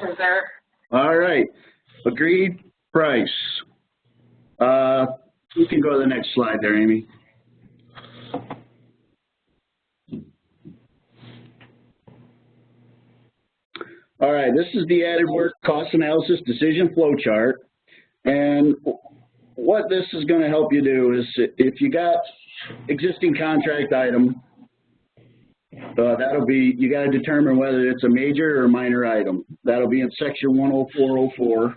Yes, sir. All right. Agreed price. You can go to the next slide there, Amy. All right, this is the added work cost analysis decision flow chart. And what this is going to help you do is if you got existing contract item, that'll be, you got to determine whether it's a major or minor item. That'll be in section 10404.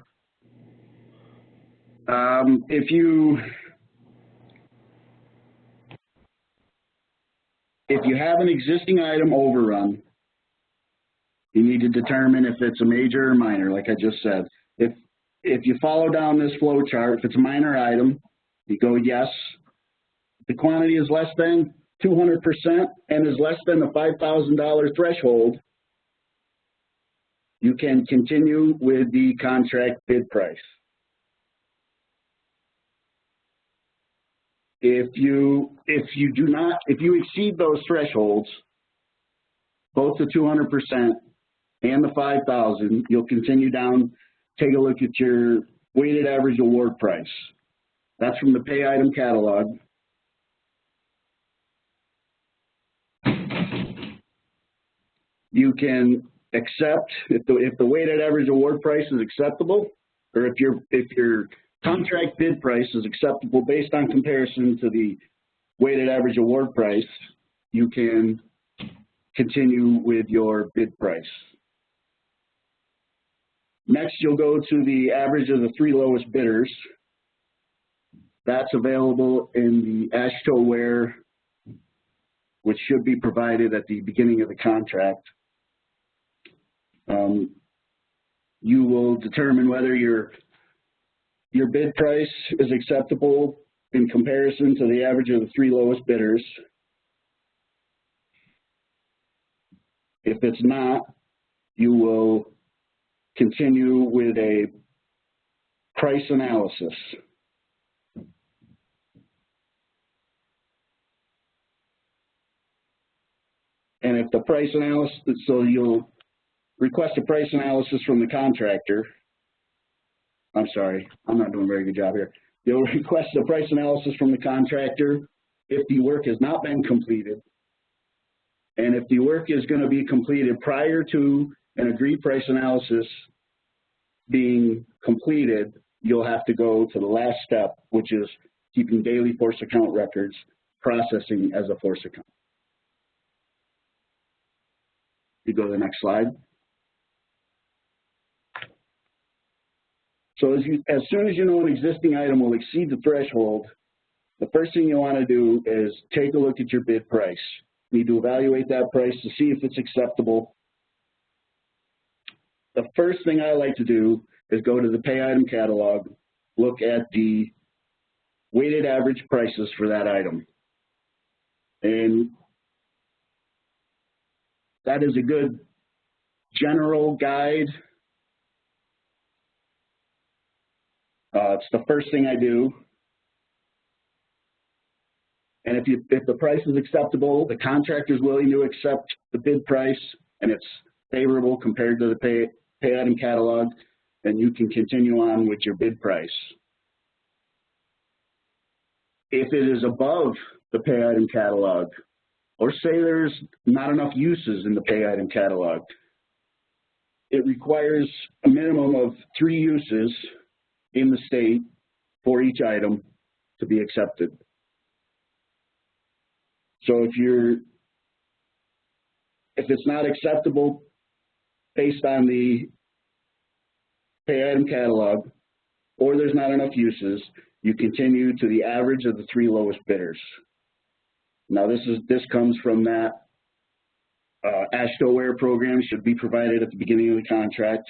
If you have an existing item overrun, you need to determine if it's a major or minor, like I just said. If you follow down this flow chart, if it's a minor item, you go yes. If the quantity is less than 200% and is less than the $5,000 threshold, you can continue with the contract bid price. If you exceed those thresholds, both the 200% and the 5,000, you'll continue down, take a look at your weighted average award price. That's from the pay item catalog. You can accept if the weighted average award price is acceptable, or if your contract bid price is acceptable based on comparison to the weighted average award price, you can continue with your bid price. Next, you'll go to the average of the 3 lowest bidders. That's available in the AASHTO-WARE, which should be provided at the beginning of the contract. You will determine whether your bid price is acceptable in comparison to the average of the 3 lowest bidders. If it's not, you will continue with a price analysis. And if the price analysis, so you'll request a price analysis from the contractor. I'm sorry, I'm not doing a very good job here. You'll request a price analysis from the contractor if the work has not been completed. And if the work is going to be completed prior to an agreed price analysis being completed, you'll have to go to the last step, which is keeping daily force account records, processing as a force account. You go to the next slide. So as soon as you know an existing item will exceed the threshold, the first thing you want to do is take a look at your bid price. You need to evaluate that price to see if it's acceptable. The first thing I like to do is go to the pay item catalog, look at the weighted average prices for that item. And that is a good general guide. It's the first thing I do. And if the price is acceptable, the contractor is willing to accept the bid price, and it's favorable compared to the pay item catalog, then you can continue on with your bid price. If it is above the pay item catalog, or say there's not enough uses in the pay item catalog, it requires a minimum of 3 uses in the state for each item to be accepted. So if it's not acceptable based on the pay item catalog, or there's not enough uses, you continue to the average of the 3 lowest bidders. Now this comes from that AASHTO-WARE program, should be provided at the beginning of the contract.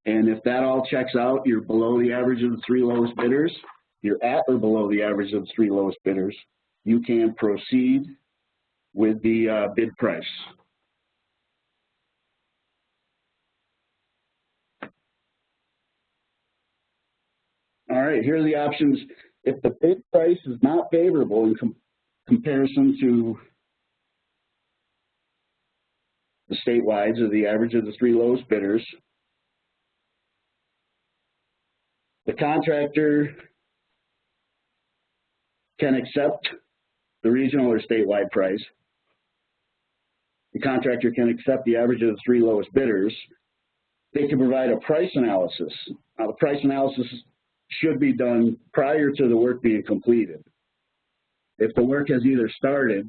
And if that all checks out, you're below the average of the 3 lowest bidders, you're at or below the average of the 3 lowest bidders, you can proceed with the bid price. All right, here are the options. If the bid price is not favorable in comparison to The statewide are the average of the three lowest bidders. The contractor can accept the regional or statewide price. The contractor can accept the average of the three lowest bidders. They can provide a price analysis. Now, the price analysis should be done prior to the work being completed. If the work has either started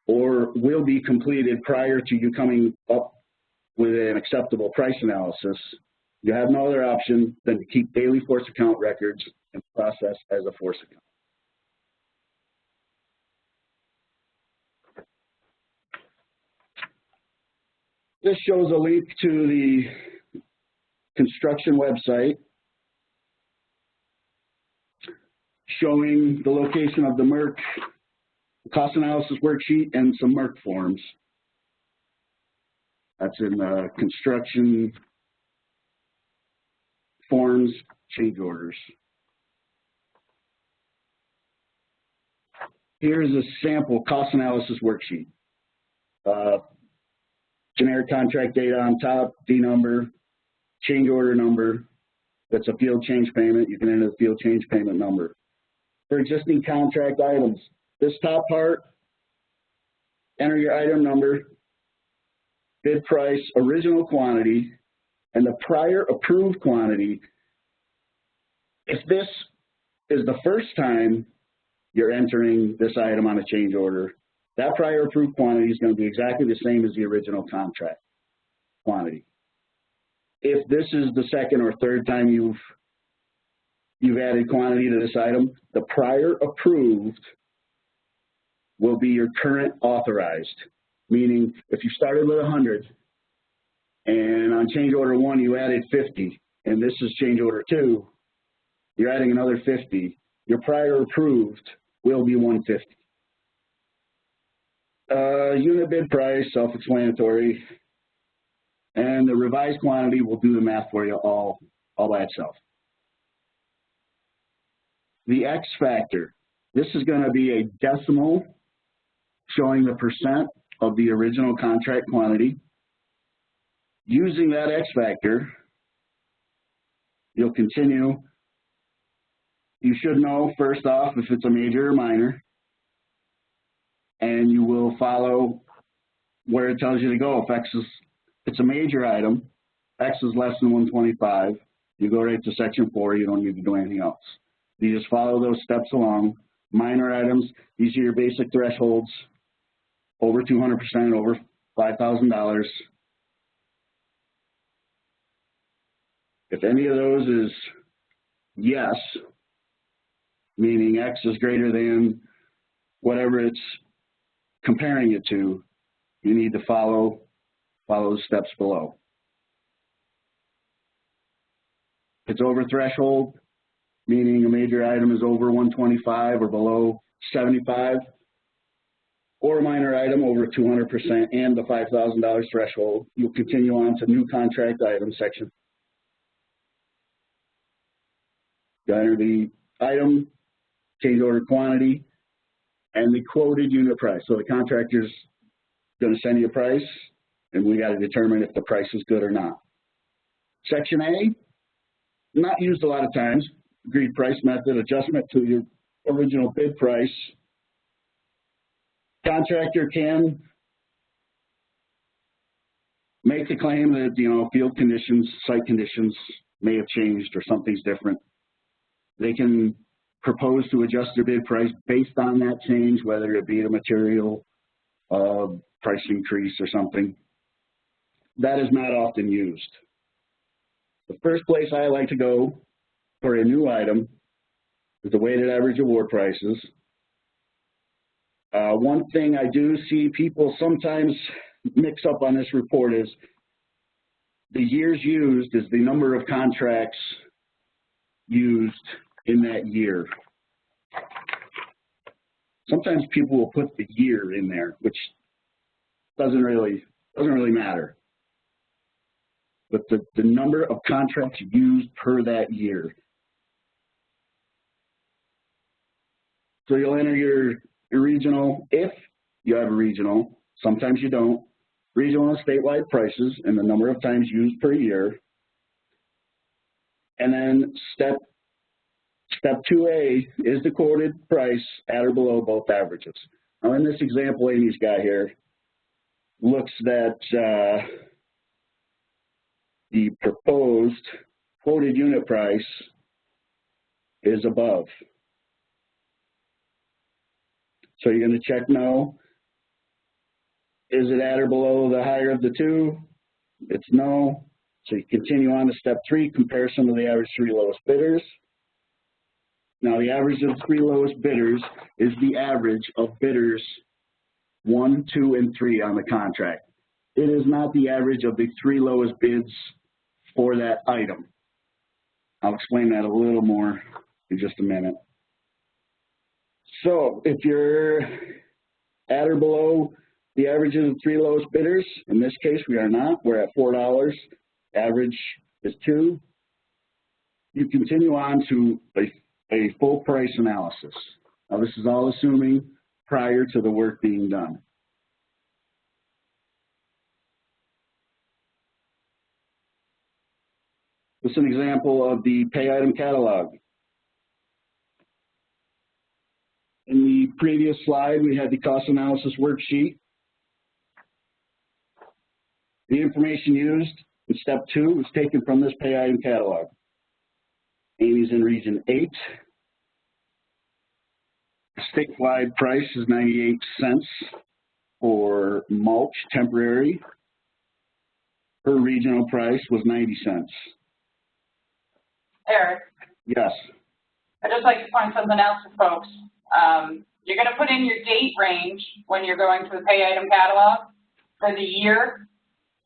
or will be completed prior to you coming up with an acceptable price analysis, you have no other option than to keep daily force account records and process as a force account. This shows a link to the construction website showing the location of the Merck cost analysis worksheet and some Merck forms. That's in the construction forms change orders. Here's a sample cost analysis worksheet. Generic contract data on top, D number, change order number. That's a field change payment. You can enter the field change payment number. For existing contract items, this top part, enter your item number, bid price, original quantity, and the prior approved quantity. If this is the first time you're entering this item on a change order, that prior approved quantity is going to be exactly the same as the original contract quantity. If this is the second or third time you've added quantity to this item, the prior approved will be your current authorized. Meaning, if you started with 100 and on change order 1 you added 50, and this is change order 2, you're adding another 50, your prior approved will be 150. Unit bid price, self-explanatory, and the revised quantity will do the math for you all by itself. The X factor, this is going to be a decimal showing the percent of the original contract quantity. Using that X factor, you'll continue. You should know, first off, if it's a major or minor, and you will follow where it tells you to go. If it's a major item, X is less than 125, you go right to section 4, you don't need to do anything else. You just follow those steps along. Minor items, these are your basic thresholds, over 200%, over $5,000. If any of those is yes, meaning X is greater than whatever it's comparing it to, you need to follow the steps below. If it's over threshold, meaning a major item is over 125 or below 75, or a minor item over 200% and the $5,000 threshold, you'll continue on to new contract item section. You enter the item, change order quantity, and the quoted unit price. So the contractor's going to send you a price, and we got to determine if the price is good or not. Section A, not used a lot of times, agreed price method, adjustment to your original bid price. Contractor can make the claim that, field conditions, site conditions may have changed or something's different. They can propose to adjust their bid price based on that change, whether it be the material price increase or something. That is not often used. The first place I like to go for a new item is the weighted average award prices. One thing I do see people sometimes mix up on this report is the years used is the number of contracts used in that year. Sometimes people will put the year in there, which doesn't really matter. But the number of contracts used per that year. So you'll enter your regional, if you have a regional, Sometimes you don't. Regional and statewide prices and the number of times used per year. And then step 2A is the quoted price at or below both averages. Now in this example Amy's got here, looks that the proposed quoted unit price is above. So you're going to check no. Is it at or below the higher of the two? It's no. So you continue on to step 3, comparison of the average 3 lowest bidders. Now the average of the 3 lowest bidders is the average of bidders 1, 2, and 3 on the contract. It is not the average of the 3 lowest bids for that item. I'll explain that a little more in just a minute. So if you're at or below the average of the 3 lowest bidders, in this case we are not, we're at $4, average is 2. You continue on to a full price analysis. Now this is all assuming prior to the work being done. This is an example of the pay item catalog. In the previous slide, we had the cost analysis worksheet. The information used in step 2 was taken from this pay item catalog. Amy's in region 8. Statewide price is 98 cents for mulch temporary. Her regional price was 90 cents. Eric? Yes. I'd just like to point something else to folks. You're going to put in your date range when you're going to the pay item catalog for the year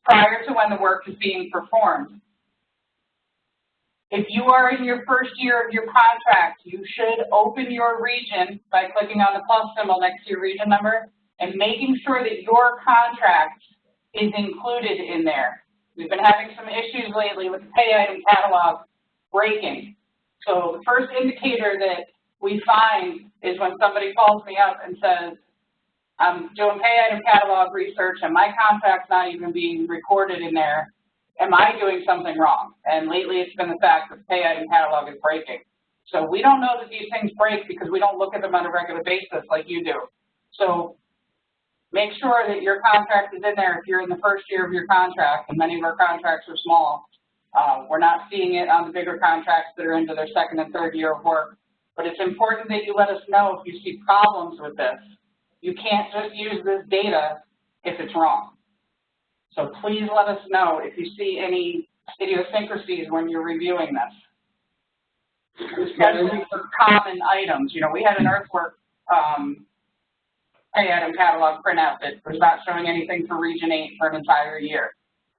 prior to when the work is being performed. If you are in your first year of your contract, you should open your region by clicking on the plus symbol next to your region number and making sure that your contract is included in there. We've been having some issues lately with the pay item catalog breaking. So the first indicator that we find is when somebody calls me up and says, I'm doing pay item catalog research and my contract's not even being recorded in there. Am I doing something wrong? And lately it's been the fact that the pay item catalog is breaking. So we don't know that these things break because we don't look at them on a regular basis like you do. So make sure that your contract is in there if you're in the first year of your contract, and many of our contracts are small. We're not seeing it on the bigger contracts that are into their second and third year of work. But it's important that you let us know if you see problems with this. You can't just use this data if it's wrong. So please let us know if you see any idiosyncrasies when you're reviewing this. Especially for common items. You know, we had an earthwork pay item catalog printout that was not showing anything for Region 8 for an entire year.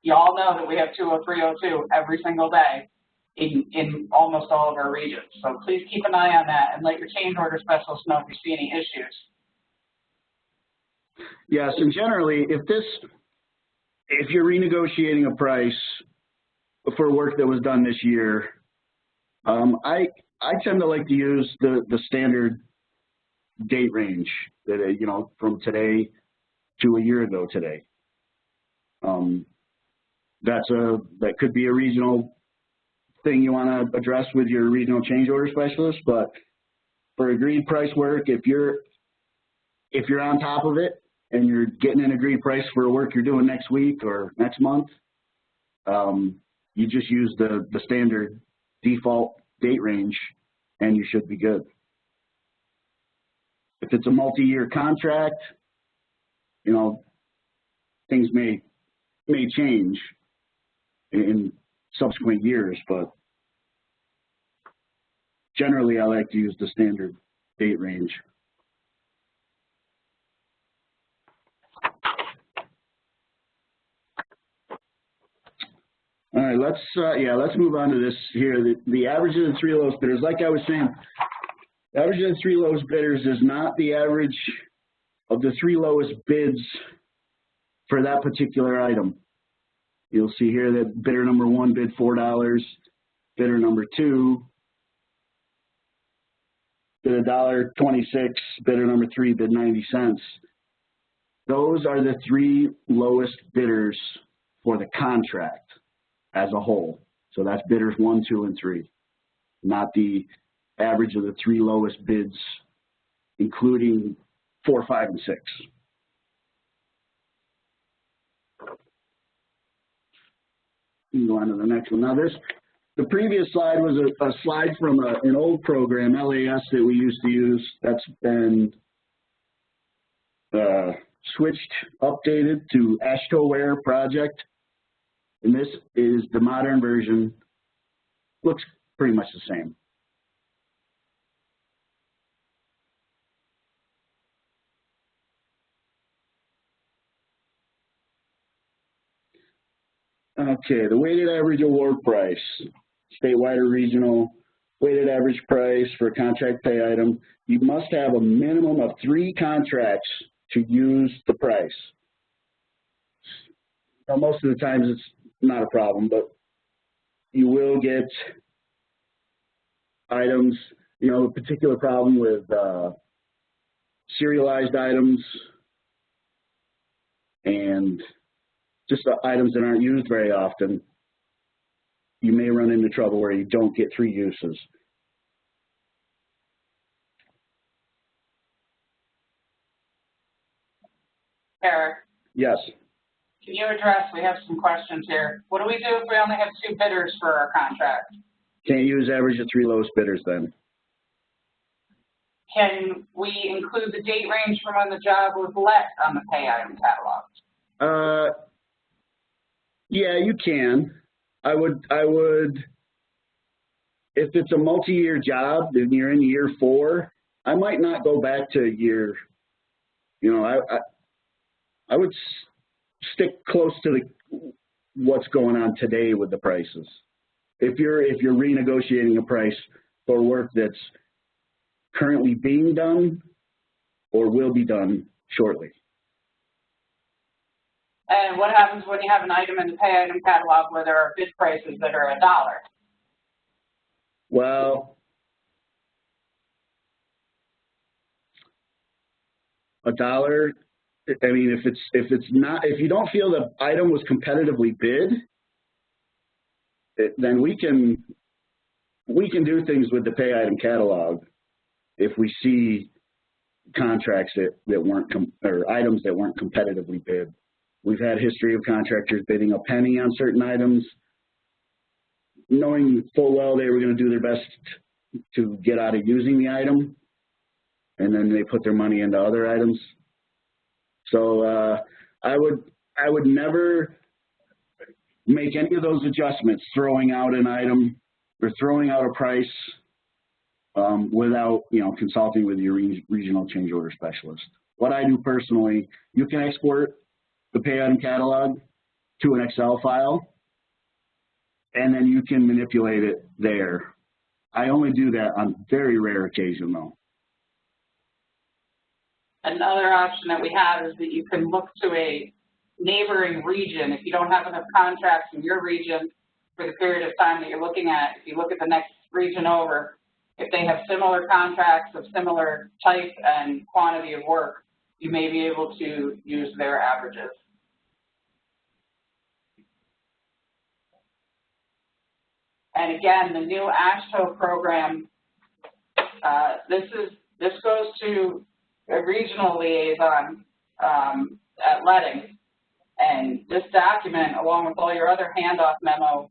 You all know that we have 20302 every single day in almost all of our regions. So please keep an eye on that and let your change order specialist know if you see any issues. Yes, and generally, if you're renegotiating a price for work that was done this year, I tend to like to use the standard date range that, you know, from today to a year ago today. That could be a regional thing you want to address with your regional change order specialist, but for agreed price work, if you're on top of it and you're getting an agreed price for work you're doing next week or next month, you just use the standard default date range and you should be good. If it's a multi-year contract, you know, things may change in subsequent years, but generally I like to use the standard date range. All right, let's move on to this here. The average of the 3 lowest bidders, like I was saying, the average of the 3 lowest bidders is not the average of the 3 lowest bids for that particular item. You'll see here that bidder number 1 bid $4, bidder number 2 bid $1.26, bidder number 3 bid 90 cents. Those are the 3 lowest bidders for the contract as a whole. So that's bidders 1, 2, and 3, not the average of the 3 lowest bids, including 4, 5, and 6. You can go on to the next one. Now the previous slide was a slide from an old program, LAS, that we used to use. That's been switched, updated to Ashtoware project. And this is the modern version. Looks pretty much the same. Okay, the weighted average award price, statewide or regional, weighted average price for a contract pay item. You must have a minimum of 3 contracts to use the price. Now, most of the times it's not a problem, but you will get items, you know, a particular problem with serialized items and just the items that aren't used very often. You may run into trouble where you don't get 3 uses. Eric? Yes. Can you address, we have some questions here. What do we do if we only have 2 bidders for our contract? Can't use average of 3 lowest bidders then. Can we include the date range from when the job was let on the pay item catalog? Yeah, you can. I would, if it's a multi-year job and you're in year 4, I might not go back to year, you know, I would stick close to what's going on today with the prices. If you're renegotiating a price for work that's currently being done or will be done shortly. And what happens when you have an item in the pay item catalog where there are bid prices that are $1? Well, $1. I mean, if you don't feel the item was competitively bid, then we can do things with the pay item catalog if we see contracts that weren't or items that weren't competitively bid. We've had history of contractors bidding a penny on certain items, knowing full well they were going to do their best to get out of using the item, and then they put their money into other items. So I would never make any of those adjustments, throwing out an item or throwing out a price without, you know, consulting with your regional change order specialist. What I do personally, you can export the pay item catalog to an Excel file, and then you can manipulate it there. I only do that on very rare occasion, though. Another option that we have is that you can look to a neighboring region. If you don't have enough contracts in your region for the period of time that you're looking at, if you look at the next region over, if they have similar contracts of similar type and quantity of work, you may be able to use their averages. And again, the new AASHTO program, this goes to a regional liaison at Letting, and this document, along with all your other handoff memo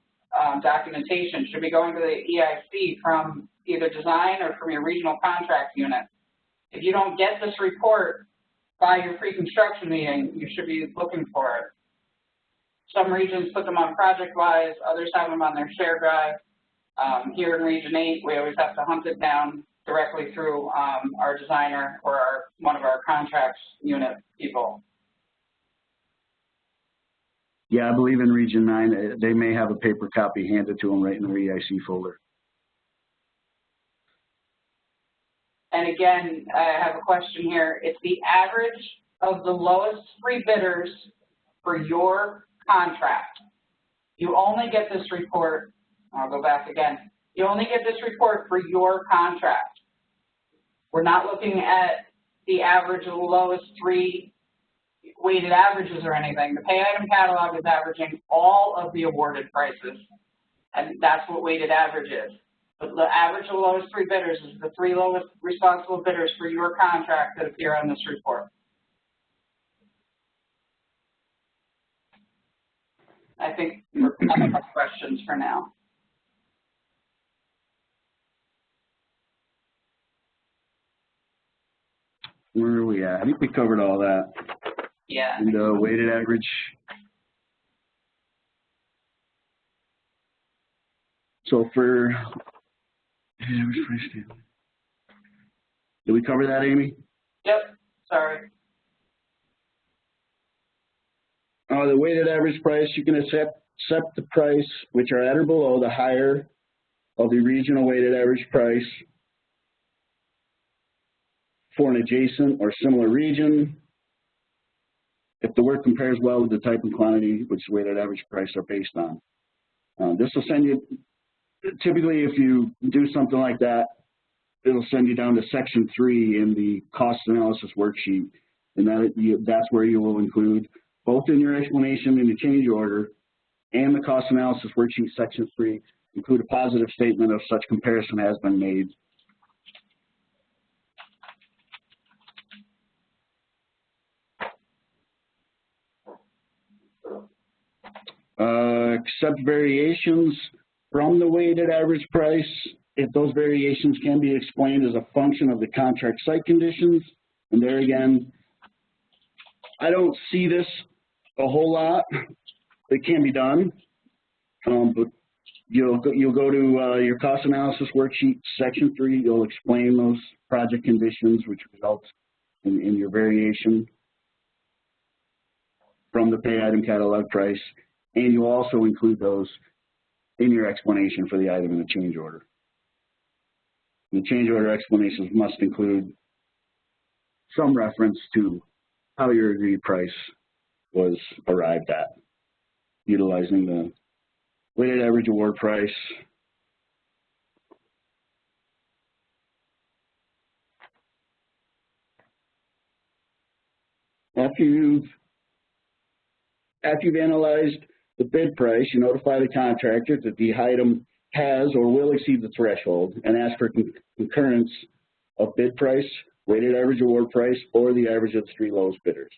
documentation, should be going to the EIC from either design or from your regional contract unit. If you don't get this report by your pre-construction meeting, you should be looking for it. Some regions put them on ProjectWise, others have them on their share drive. Here in Region 8, we always have to hunt it down directly through our designer or one of our contracts unit people. Yeah, I believe in Region 9, they may have a paper copy handed to them right in the EIC folder. And again, I have a question here. It's the average of the lowest 3 bidders for your contract. You only get this report, I'll go back again. You only get this report for your contract. We're not looking at the average of the lowest 3 weighted averages or anything. The pay item catalog is averaging all of the awarded prices, and that's what weighted average is. But the average of the lowest three bidders is the three lowest responsible bidders for your contract that appear on this report. I think we're out of questions for now. Where are we at? I think we covered all that. Yeah. And the weighted average. So for average price, did we cover that, Amy? Yep. Sorry. The weighted average price, you can accept the price which are at or below the higher of the regional weighted average price for an adjacent or similar region if the work compares well with the type and quantity which the weighted average price are based on. This will send you, typically if you do something like that, it'll send you down to section 3 in the cost analysis worksheet, and that's where you will include both in your explanation in the change order and the cost analysis worksheet section 3, include a positive statement of such comparison has been made. Accept variations from the weighted average price if those variations can be explained as a function of the contract site conditions. And there again, I don't see this a whole lot. It can be done, but you'll go to your cost analysis worksheet, section 3. You'll explain those project conditions which result in your variation from the pay item catalog price, and you'll also include those in your explanation for the item in the change order. The change order explanations must include some reference to how your agreed price was arrived at, utilizing the weighted average award price, after you've analyzed the bid price, you notify the contractor that the item has or will exceed the threshold and ask for concurrence of bid price, weighted average award price, or the average of the three lowest bidders.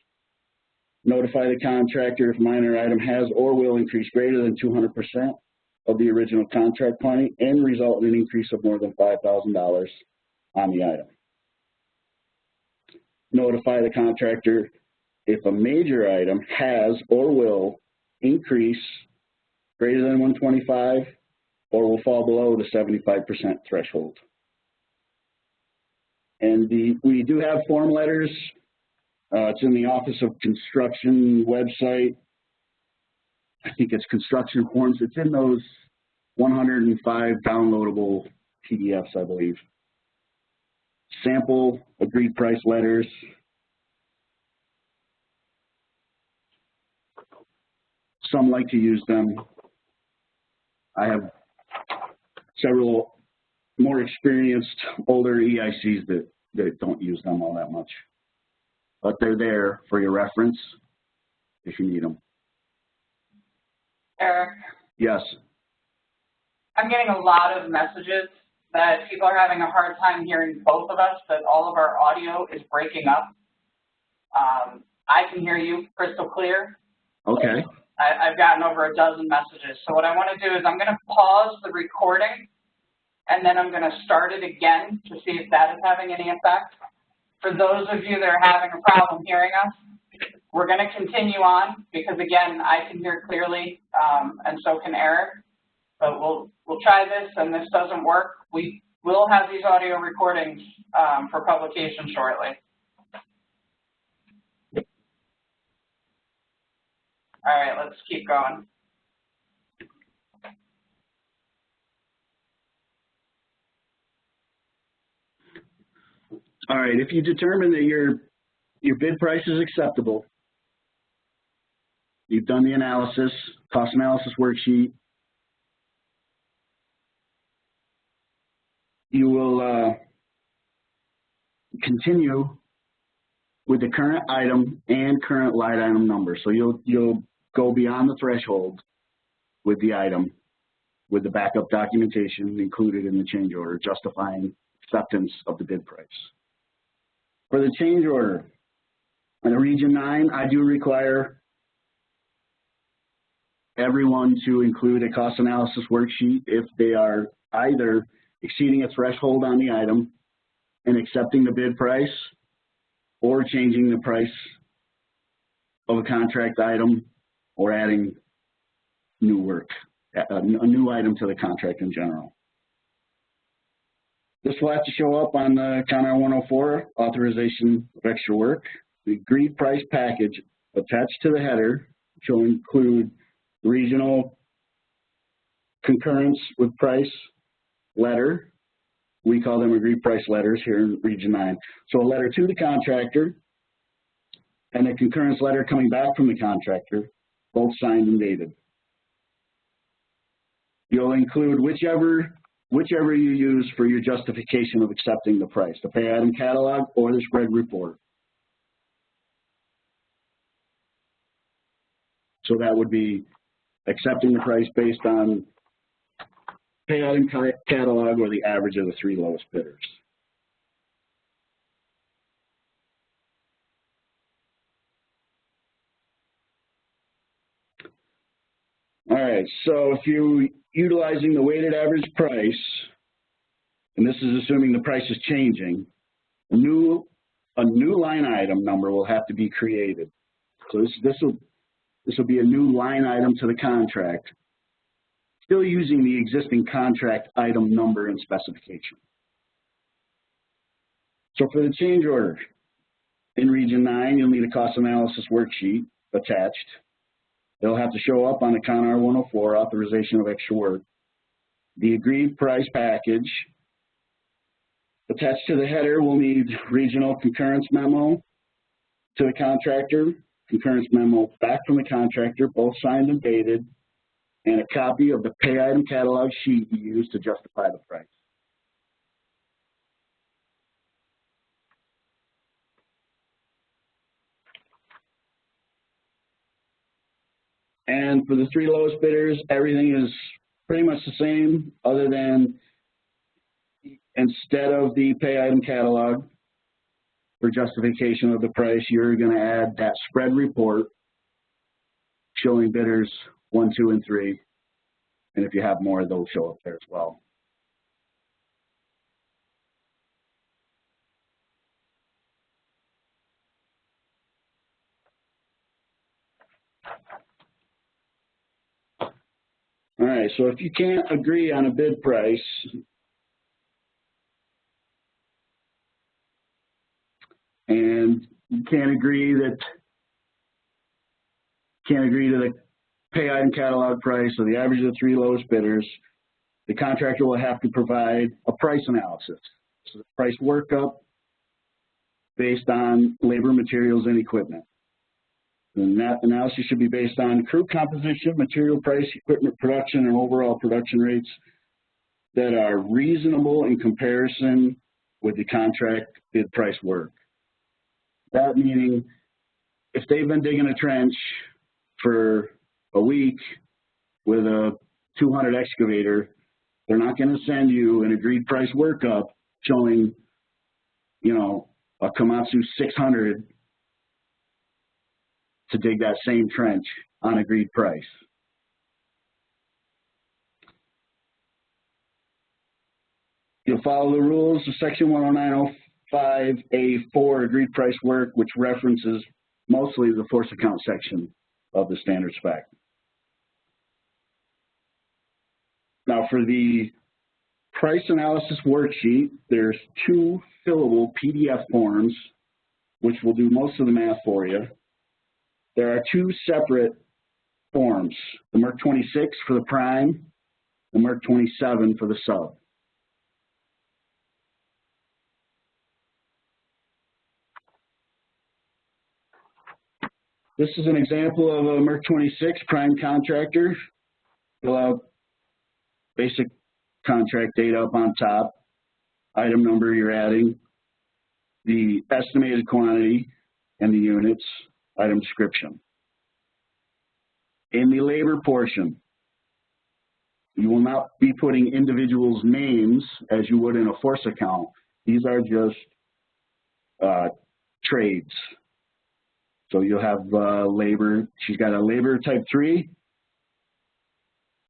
Notify the contractor if minor item has or will increase greater than 200% of the original contract quantity and result in an increase of more than $5,000 on the item. Notify the contractor if a major item has or will increase greater than 125 or will fall below the 75% threshold. And we do have form letters. It's in the Office of Construction website. I think it's construction forms. It's in those 105 downloadable PDFs, I believe. Sample agreed price letters. Some like to use them. I have several more experienced, older EICs that don't use them all that much. But they're there for your reference if you need them. Eric? Yes. I'm getting a lot of messages that people are having a hard time hearing both of us, that all of our audio is breaking up. I can hear you crystal clear. Okay. I've gotten over a dozen messages. So what I want to do is I'm going to pause the recording, and then I'm going to start it again to see if that is having any effect. For those of you that are having a problem hearing us, we're going to continue on because, again, I can hear clearly, and so can Eric. But we'll try this, and this doesn't work. We will have these audio recordings for publication shortly. All right, let's keep going. All right, if you determine that your bid price is acceptable, you've done the analysis, cost analysis worksheet, you will continue with the current item and current line item number. So you'll go beyond the threshold with the item, with the backup documentation included in the change order, justifying acceptance of the bid price. For the change order, in Region 9, I do require everyone to include a cost analysis worksheet if they are either exceeding a threshold on the item and accepting the bid price, or changing the price of a contract item, or adding new work, a new item to the contract in general. This will have to show up on the Counter 104, authorization of extra work. The agreed price package attached to the header shall include regional concurrence with price letter. We call them agreed price letters here in Region 9. So a letter to the contractor and a concurrence letter coming back from the contractor, both signed and dated. You'll include whichever you use for your justification of accepting the price, the pay item catalog or the spread report. So that would be accepting the price based on pay item catalog or the average of the 3 lowest bidders. All right, so if you're utilizing the weighted average price, and this is assuming the price is changing, a new line item number will have to be created. So this will be a new line item to the contract, still using the existing contract item number and specification. So for the change order, in Region 9, you'll need a cost analysis worksheet attached. It'll have to show up on the Con R 104, authorization of extra work. The agreed price package. Attached to the header, we'll need regional concurrence memo to the contractor, concurrence memo back from the contractor, both signed and dated, and a copy of the pay item catalog sheet you used to justify the price. And for the 3 lowest bidders, everything is pretty much the same, other than instead of the pay item catalog for justification of the price, you're going to add that spread report showing bidders 1, 2, and 3. And if you have more, they'll show up there as well. All right, so if you can't agree on a bid price, and you can't agree to the pay item catalog price or the average of the 3 lowest bidders, the contractor will have to provide a price analysis. So the price workup based on labor, materials, and equipment. And that analysis should be based on crew composition, material price, equipment production, and overall production rates that are reasonable in comparison with the contract bid price work. That meaning, if they've been digging a trench for a week with a 200 excavator, they're not going to send you an agreed price workup showing, you know, a Komatsu 600 to dig that same trench on agreed price. You'll follow the rules of Section 109.05A4 agreed price work, which references mostly the force account section of the standard spec. Now for the price analysis worksheet, there's 2 fillable PDF forms, which will do most of the math for you. There are 2 separate forms, the Merck 26 for the prime, the Merck 27 for the sub. This is an example of a Merck 26 prime contractor. Fill out basic contract data up on top, item number you're adding, the estimated quantity, and the units, item description. In the labor portion, you will not be putting individuals' names as you would in a force account. These are just trades. So you'll have labor. She's got a labor type 3,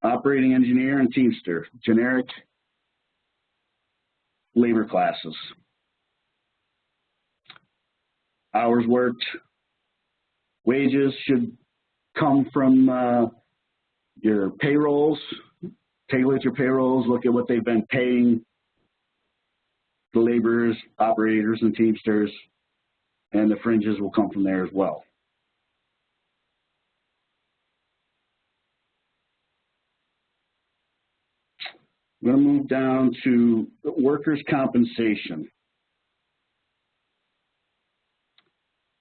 operating engineer, and teamster, generic labor classes. Hours worked, wages should come from your payrolls. Take a look at your payrolls, look at what they've been paying the laborers, operators, and teamsters, and the fringes will come from there as well. I'm going to move down to workers' compensation.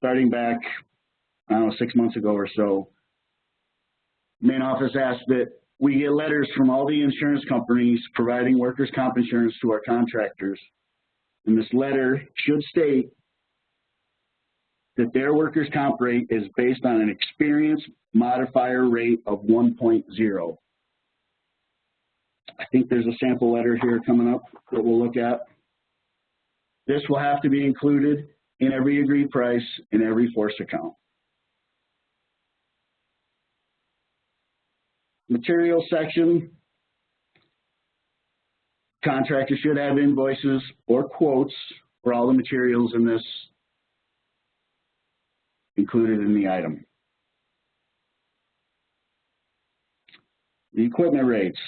Starting back, I don't know, 6 months ago or so, main office asked that we get letters from all the insurance companies providing workers' comp insurance to our contractors. And this letter should state that their workers' comp rate is based on an experience modifier rate of 1.0. I think there's a sample letter here coming up that we'll look at. This will have to be included in every agreed price in every force account. Material section, contractors should have invoices or quotes for all the materials in this included in the item. The equipment rates.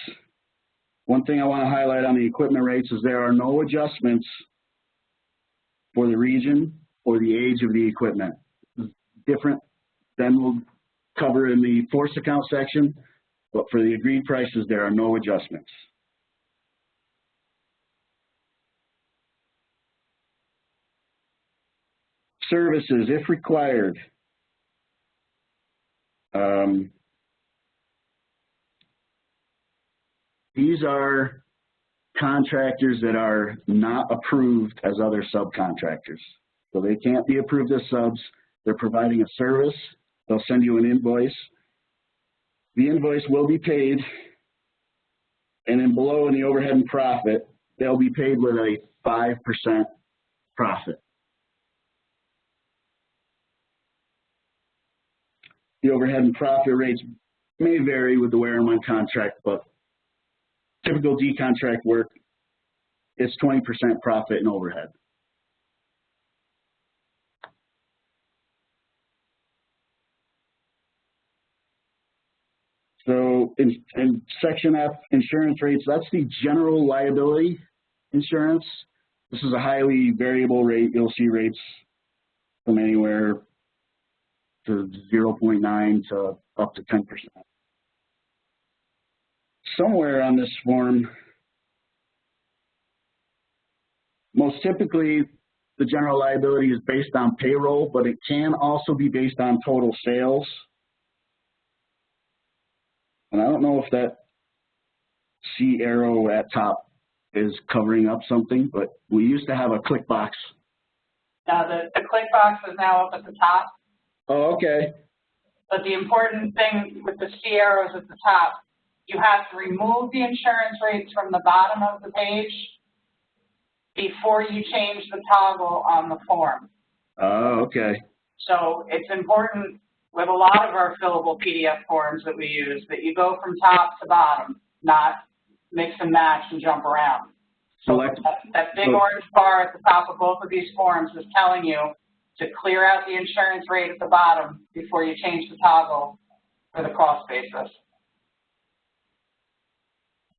One thing I want to highlight on the equipment rates is there are no adjustments for the region or the age of the equipment. Different than we'll cover in the force account section, but for the agreed prices, there are no adjustments. Services, if required. These are contractors that are not approved as other subcontractors. So they can't be approved as subs. They're providing a service. They'll send you an invoice. The invoice will be paid, and then below in the overhead and profit, they'll be paid with a 5% profit. The overhead and profit rates may vary with the wear and on contract, but typical D contract work, it's 20% profit and overhead. So in Section F, insurance rates, that's the general liability insurance. This is a highly variable rate. You'll see rates from anywhere to 0.9 to up to 10%. Somewhere on this form, most typically the general liability is based on payroll, but it can also be based on total sales. And I don't know if that C arrow at top is covering up something, but we used to have a click box. Now the click box is now up at the top. Oh, okay. But the important thing with the C arrows at the top, you have to remove the insurance rates from the bottom of the page before you change the toggle on the form. Oh, okay. So it's important with a lot of our fillable PDF forms that we use that you go from top to bottom, not mix and match and jump around. So that big orange bar at the top of both of these forms is telling you to clear out the insurance rate at the bottom before you change the toggle for the cost basis.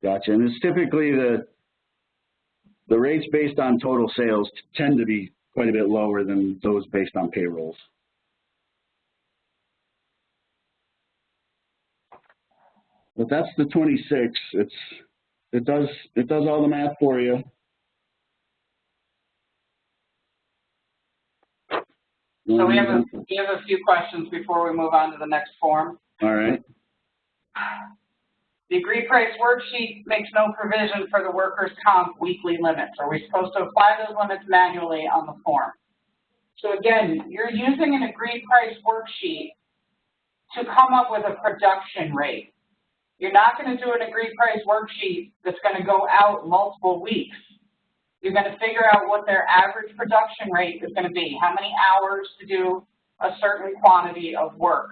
Gotcha. And it's typically the rates based on total sales tend to be quite a bit lower than those based on payrolls. But that's the 26. It does all the math for you. So we have a few questions before we move on to the next form. All right. The agreed price worksheet makes no provision for the workers' comp weekly limits. Are we supposed to apply those limits manually on the form? So again, you're using an agreed price worksheet to come up with a production rate. You're not going to do an agreed price worksheet that's going to go out multiple weeks. You're going to figure out what their average production rate is going to be, how many hours to do a certain quantity of work.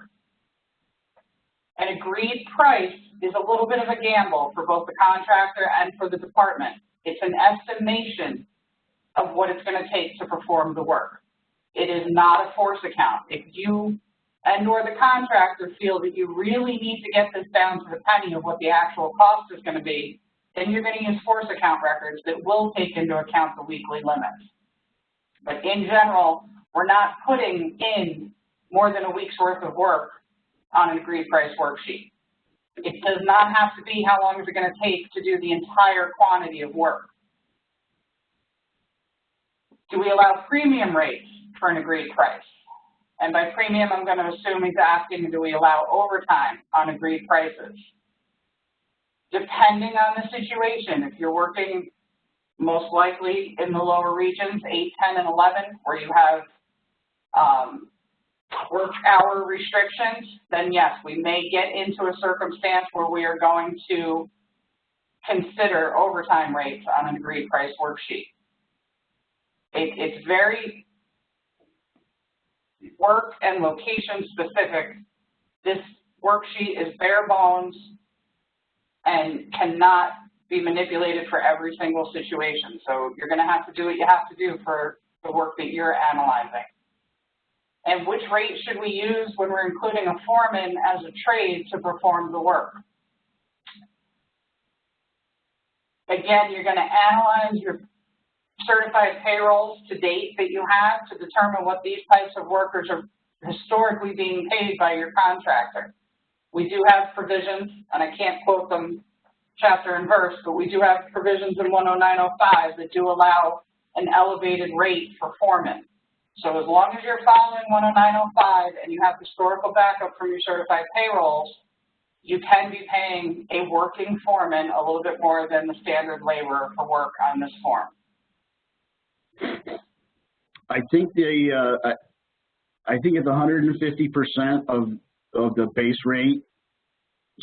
An agreed price is a little bit of a gamble for both the contractor and for the department. It's an estimation of what it's going to take to perform the work. It is not a force account. If you and/or the contractor feel that you really need to get this down to the penny of what the actual cost is going to be, then you're going to use force account records that will take into account the weekly limits. But in general, we're not putting in more than a week's worth of work on an agreed price worksheet. It does not have to be how long is it going to take to do the entire quantity of work. Do we allow premium rates for an agreed price? And by premium, I'm going to assume he's asking, do we allow overtime on agreed prices? Depending on the situation, if you're working most likely in the lower regions, 8, 10, and 11, where you have work hour restrictions, then yes, we may get into a circumstance where we are going to consider overtime rates on an agreed price worksheet. It's very work and location specific. This worksheet is bare bones and cannot be manipulated for every single situation. So you're going to have to do what you have to do for the work that you're analyzing. And which rate should we use when we're including a foreman as a trade to perform the work? Again, you're going to analyze your certified payrolls to date that you have to determine what these types of workers are historically being paid by your contractor. We do have provisions, and I can't quote them chapter and verse, but we do have provisions in 10905 that do allow an elevated rate for foremen. So as long as you're following 10905 and you have historical backup from your certified payrolls, you can be paying a working foreman a little bit more than the standard laborer for work on this form. I think I think it's 150% of the base rate.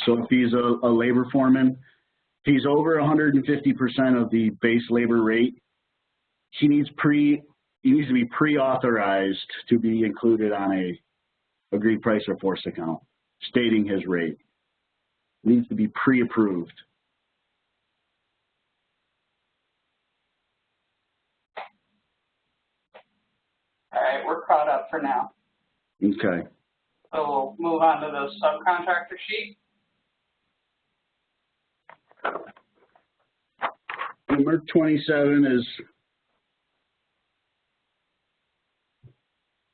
So if he's a labor foreman, if he's over 150% of the base labor rate, he needs to be pre-authorized to be included on a agreed price or force account, stating his rate. It needs to be pre-approved. All right, we're caught up for now. Okay. So we'll move on to the subcontractor sheet. Merck 27 is,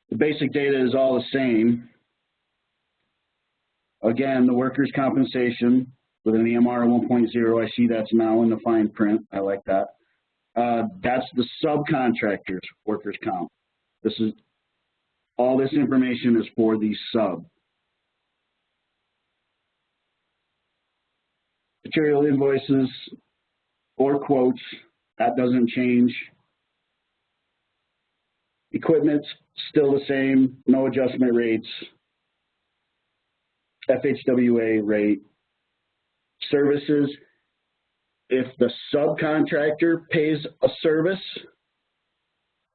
the basic data is all the same. Again, the workers' compensation with an EMR 1.0, I see that's now in the fine print. I like that. That's the subcontractors' workers' comp. All this information is for the sub. Material invoices or quotes, that doesn't change. Equipment's still the same, no adjustment rates. FHWA rate. Services, if the subcontractor pays a service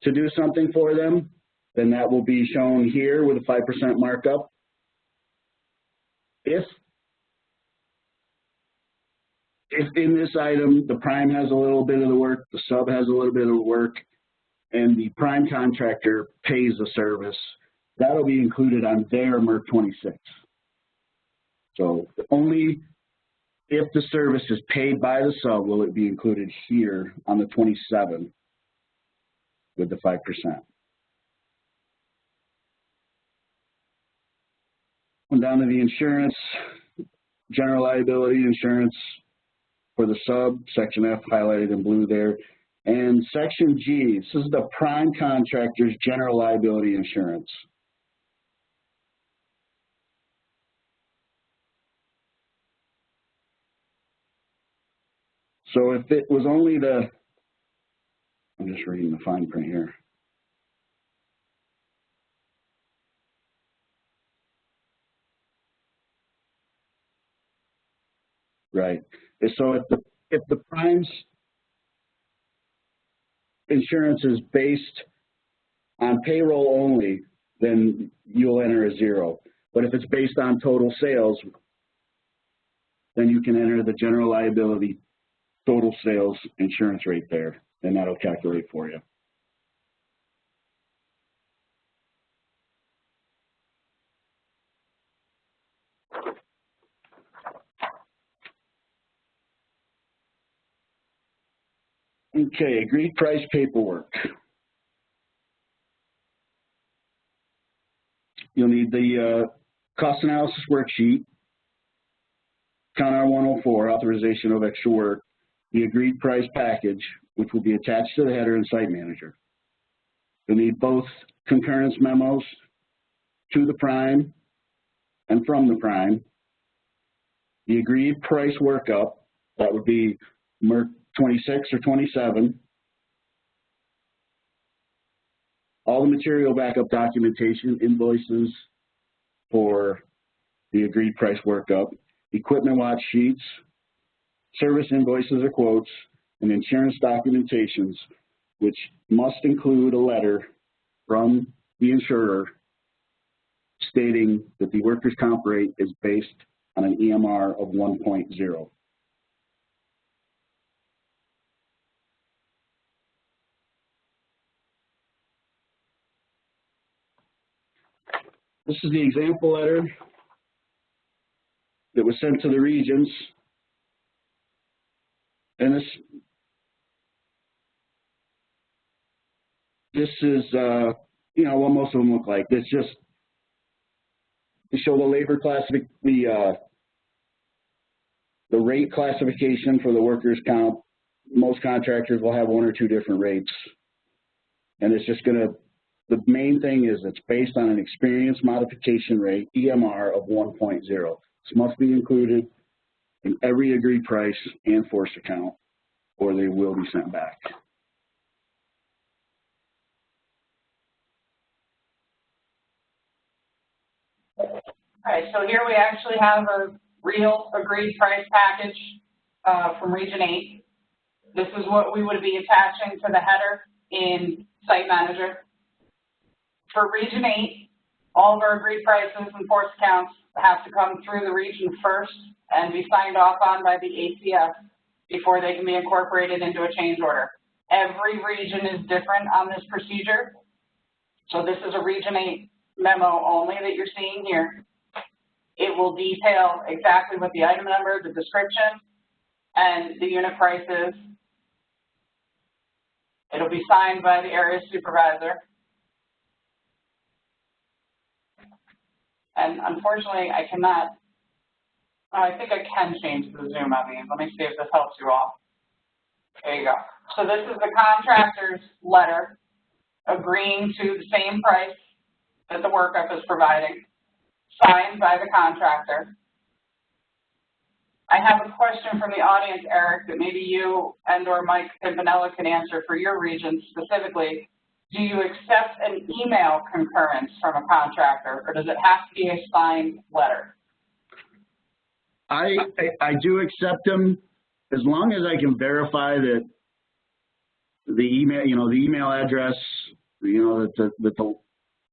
to do something for them, then that will be shown here with a 5% markup. If in this item, the prime has a little bit of the work, the sub has a little bit of the work, and the prime contractor pays a service, that'll be included on their Merck 26. So only if the service is paid by the sub will it be included here on the 27 with the 5%. And down to the insurance, general liability insurance for the sub, section F highlighted in blue there. And section G, this is the prime contractor's general liability insurance. So if it was only I'm just reading the fine print here. Right. And so if the prime's insurance is based on payroll only, then you'll enter a 0. But if it's based on total sales, then you can enter the general liability total sales insurance rate there, and that'll calculate for you. Okay, agreed price paperwork. You'll need the cost analysis worksheet, Count R 104, authorization of extra work, the agreed price package, which will be attached to the header and site manager. You'll need both concurrence memos to the prime and from the prime, the agreed price workup, that would be Merck 26 or 27, all the material backup documentation, invoices for the agreed price workup, equipment watch sheets, service invoices or quotes, and insurance documentations, which must include a letter from the insurer stating that the workers' comp rate is based on an EMR of 1.0. This is the example letter that was sent to the regions. And this is, you know, what most of them look like. It's just to show the labor the rate classification for the workers' comp. Most contractors will have 1 or 2 different rates. And it's just gonna, the main thing is it's based on an experience modification rate, EMR of 1.0. This must be included in every agreed price and force account, or they will be sent back. All right, so here we actually have a real agreed price package from Region 8. This is what we would be attaching to the header in Site Manager. For Region 8, all of our agreed prices and force accounts have to come through the region first and be signed off on by the ACS before they can be incorporated into a change order. Every region is different on this procedure. So this is a Region 8 memo only that you're seeing here. It will detail exactly what the item number, the description, and the unit price is. It'll be signed by the area supervisor. And unfortunately, I cannot, I think I can change the zoom on these. Let me see if this helps you all. There you go. So this is the contractor's letter agreeing to the same price that the workup is providing, signed by the contractor. I have a question from the audience, Eric, that maybe you and or Mike Pimpinella can answer for your region specifically. Do you accept an email concurrence from a contractor, or does it have to be a signed letter? I do accept them as long as I can verify that the email, you know, the email address, you know,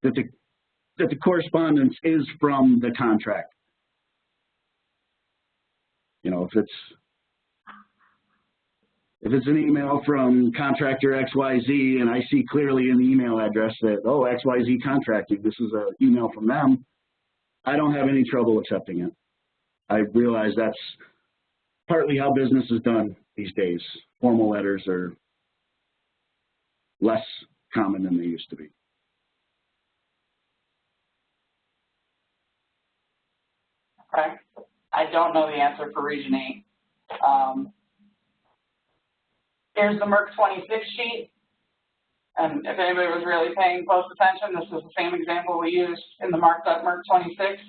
that the correspondence is from the contract. You know, if it's an email from contractor XYZ and I see clearly in the email address that, oh, XYZ Contracting, this is an email from them, I don't have any trouble accepting it. I realize that's partly how business is done these days. Formal letters are less common than they used to be. Okay. I don't know the answer for Region 8. Here's the Merck 26 sheet. And if anybody was really paying close attention, this is the same example we used in the marked up Merck 26.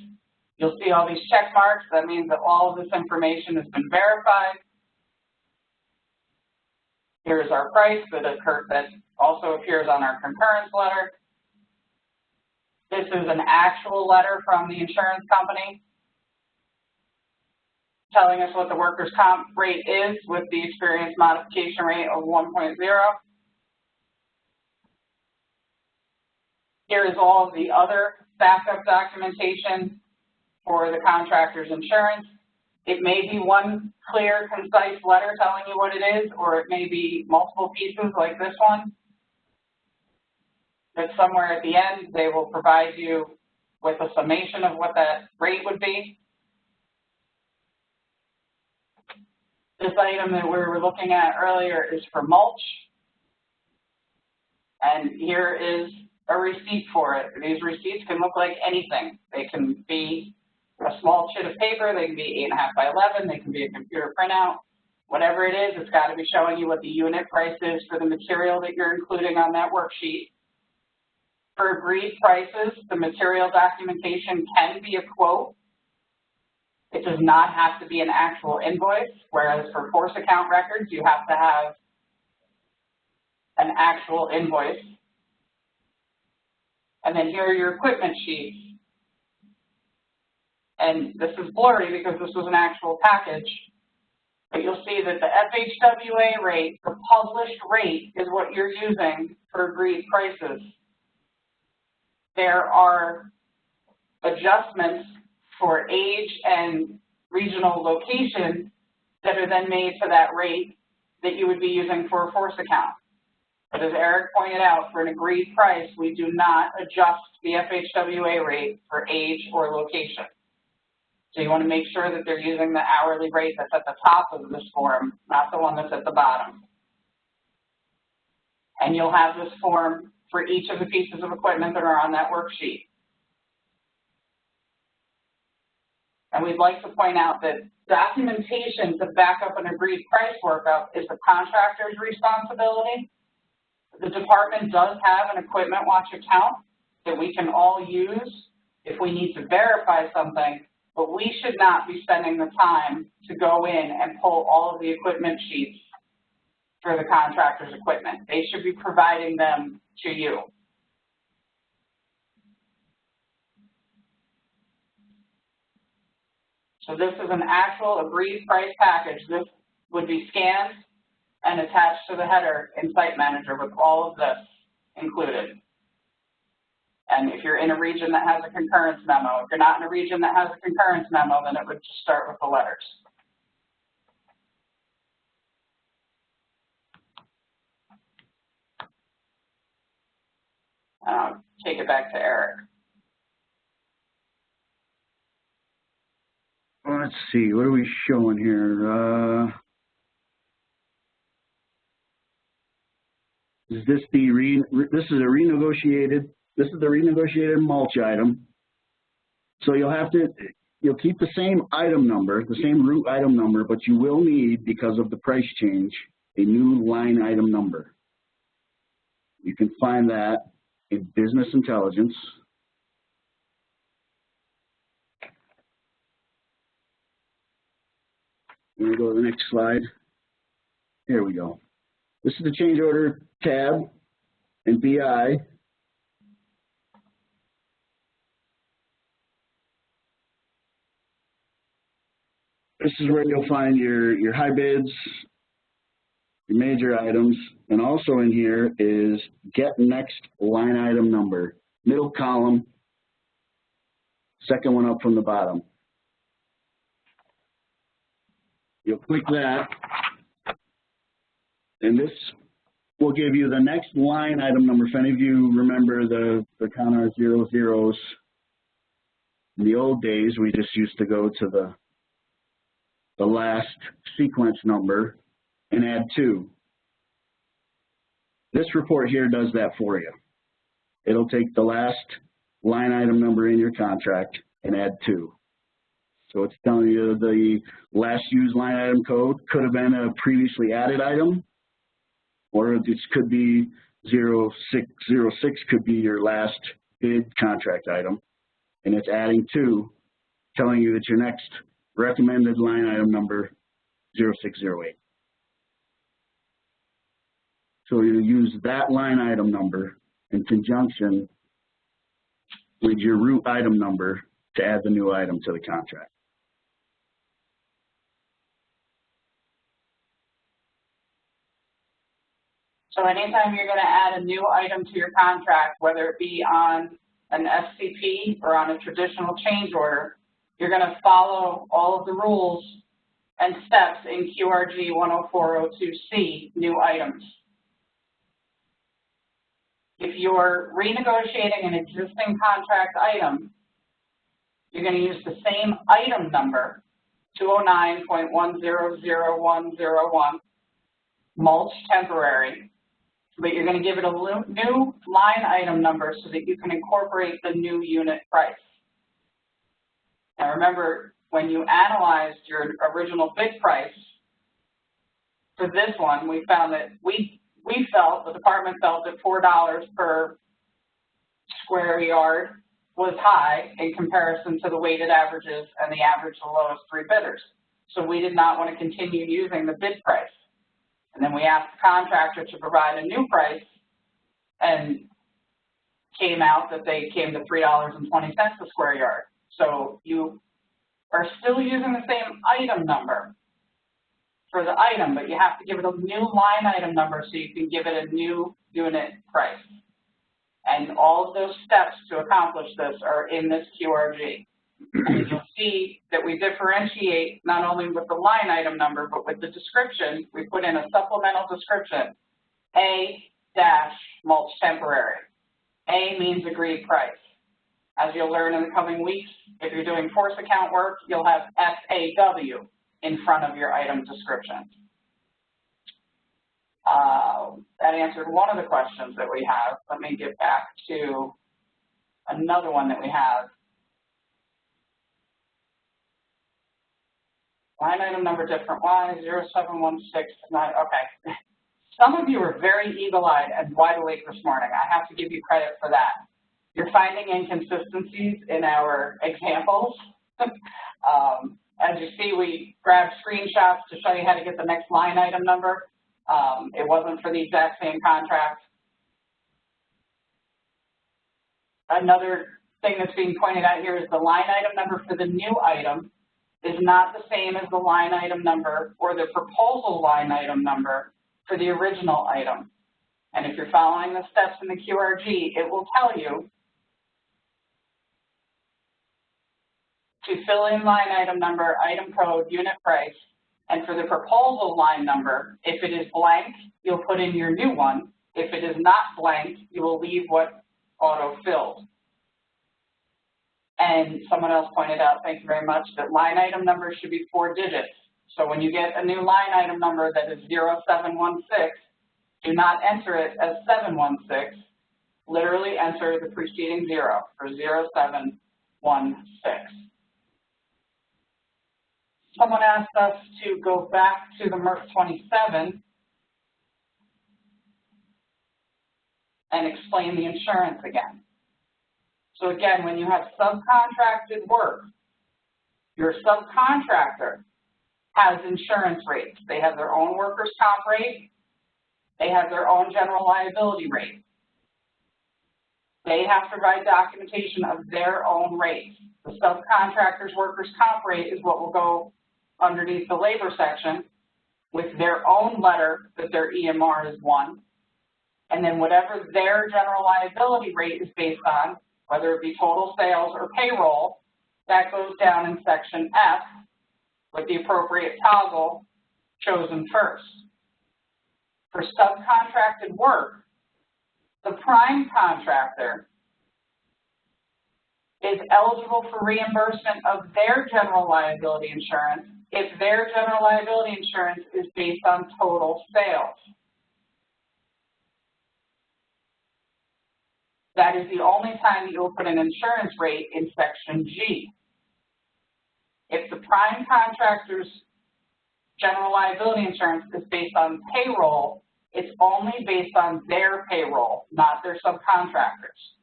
You'll see all these check marks. That means that all of this information has been verified. Here's our price that also appears on our concurrence letter. This is an actual letter from the insurance company. telling us what the workers' comp rate is with the experience modification rate of 1.0. Here is all of the other backup documentation for the contractor's insurance. It may be one clear, concise letter telling you what it is, or it may be multiple pieces like this one. But somewhere at the end, they will provide you with a summation of what that rate would be. This item that we were looking at earlier is for mulch. And here is a receipt for it. These receipts can look like anything. They can be a small sheet of paper, they can be 8.5 by 11, they can be a computer printout. Whatever it is, it's got to be showing you what the unit price is for the material that you're including on that worksheet. For agreed prices, the material documentation can be a quote. It does not have to be an actual invoice, whereas for force account records, you have to have an actual invoice. And then here are your equipment sheets. And this is blurry because this was an actual package. But you'll see that the FHWA rate, the published rate, is what you're using for agreed prices. There are adjustments for age and regional location that are then made to that rate that you would be using for a force account. But as Eric pointed out, for an agreed price, we do not adjust the FHWA rate for age or location. So you want to make sure that they're using the hourly rate that's at the top of this form, not the one that's at the bottom. And you'll have this form for each of the pieces of equipment that are on that worksheet. And we'd like to point out that documentation to back up an agreed price workup is the contractor's responsibility. The department does have an equipment watch account that we can all use if we need to verify something, but we should not be spending the time to go in and pull all of the equipment sheets for the contractor's equipment. They should be providing them to you. So this is an actual agreed price package. This would be scanned and attached to the header in Site Manager with all of this included. And if you're in a region that has a concurrence memo, if you're not in a region that has a concurrence memo, then it would just start with the letters. I'll take it back to Eric. Let's see, what are we showing here? Is this the this is the renegotiated mulch item. So you'll keep the same item number, the same root item number, but you will need, because of the price change, a new line item number. You can find that in Business Intelligence. I'm going to go to the next slide. Here we go. This is the change order tab in BI. This is where you'll find your high bids, your major items, and also in here is get next line item number, middle column, second one up from the bottom. You'll click that, and this will give you the next line item number. If any of you remember the counter 00s, in the old days, we just used to go to the last sequence number and add 2. This report here does that for you. It'll take the last line item number in your contract and add 2. So it's telling you the last used line item code could have been a previously added item, or this could be 0606 could be your last bid contract item, and it's adding 2, telling you that your next recommended line item number 0608. So you use that line item number in conjunction with your root item number to add the new item to the contract. So anytime you're going to add a new item to your contract, whether it be on an SCP or on a traditional change order, you're going to follow all of the rules and steps in QRG 10402C, new items. If you're renegotiating an existing contract item, you're going to use the same item number, 209.100101, mulch temporary, but you're going to give it a new line item number so that you can incorporate the new unit price. Now remember, when you analyzed your original bid price for this one, we found that the department felt that $4 per square yard was high in comparison to the weighted averages and the average of the lowest three bidders. So we did not want to continue using the bid price. And then we asked the contractor to provide a new price, and came out that they came to $3.20 a square yard. So you are still using the same item number for the item, but you have to give it a new line item number so you can give it a new unit price. And all of those steps to accomplish this are in this QRG. And you'll see that we differentiate not only with the line item number, but with the description. We put in a supplemental description, A-mulch temporary. A means agreed price. As you'll learn in the coming weeks, if you're doing force account work, you'll have FAW in front of your item description. That answered one of the questions that we have. Let me get back to another one that we have. Line item number different, why 0716, okay. Some of you are very eagle-eyed and wide awake this morning. I have to give you credit for that. You're finding inconsistencies in our examples. As you see, we grabbed screenshots to show you how to get the next line item number. It wasn't for the exact same contract. Another thing that's being pointed out here is the line item number for the new item is not the same as the line item number or the proposal line item number for the original item. And if you're following the steps in the QRG, it will tell you to fill in line item number, item code, unit price, and for the proposal line number, if it is blank, you'll put in your new one. If it is not blank, you will leave what auto-filled. And someone else pointed out, thank you very much, that line item number should be 4 digits. So when you get a new line item number that is 0716, do not enter it as 716. Literally enter the preceding 0 for 0716. Someone asked us to go back to the Merck 27 and explain the insurance again. So again, when you have subcontracted work, your subcontractor has insurance rates. They have their own workers' comp rate. They have their own general liability rate. They have to provide documentation of their own rates. The subcontractor's workers' comp rate is what will go underneath the labor section with their own letter that their EMR is 1. And then whatever their general liability rate is based on, whether it be total sales or payroll, that goes down in section F with the appropriate toggle chosen first. For subcontracted work, the prime contractor is eligible for reimbursement of their general liability insurance if their general liability insurance is based on total sales. That is the only time that you will put an insurance rate in section G. If the prime contractor's general liability insurance is based on payroll, it's only based on their payroll, not their subcontractors.